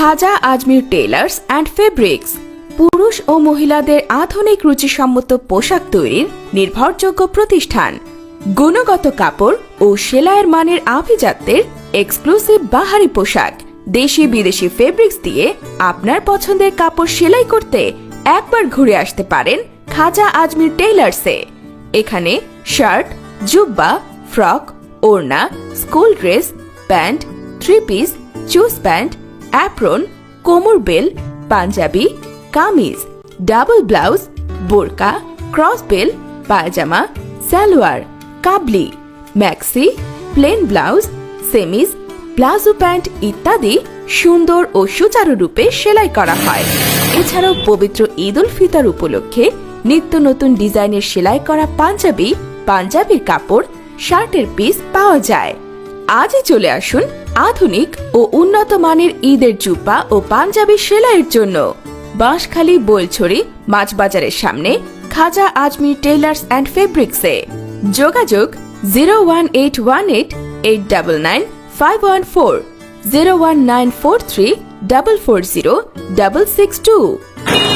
Khwaja Ajmer tailors and fabrics পুরুষ ও মহিলাদের আধুনিক রুচিসম্মত পোশাক তৈরির নির্ভরযোগ্য প্রতিষ্ঠান। গুণগত কাপড় ও সেলাইয়ের মানের আভিজাত্যের এক্সক্লুসিভ বাহারি পোশাক, দেশি বিদেশি ফেব্রিক্স দিয়ে আপনার পছন্দের কাপড় সেলাই করতে একবার ঘুরে আসতে পারেন খাজা আজমির টেইলার্সে। এখানে শার্ট, জুব্বা, ফ্রক, ওড়না, school dress, pant, three piece, চুজ প্যান্ট, অ্যাপ্রন, কোমর বেল, পাঞ্জাবি, কামিজ, ডাবল ব্লাউজ, বোরকা, ক্রস বেল, পায়জামা, সালোয়ার, কাবলি, ম্যাক্সি, প্লেন ব্লাউজ, সেমিজ, প্লাজো প্যান্ট ইত্যাদি সুন্দর ও সুচারু রূপে সেলাই করা হয়। এছাড়াও পবিত্র ঈদ উল ফিতর উপলক্ষে নিত্য নতুন ডিজাইনের সেলাই করা পাঞ্জাবি, পাঞ্জাবির কাপড়, শার্টের পিস পাওয়া যায়। আজই চলে আসুন আধুনিক ও উন্নত মানের ঈদের জুব্বা ও পাঞ্জাবি সেলাইয়ের জন্য বাঁশখালী বোলছড়ি মাছবাজারের সামনে খাজা আজমির টেইলার্স অ্যান্ড ফেব্রিক্সে। যোগাযোগ 01818899514, 01943440662।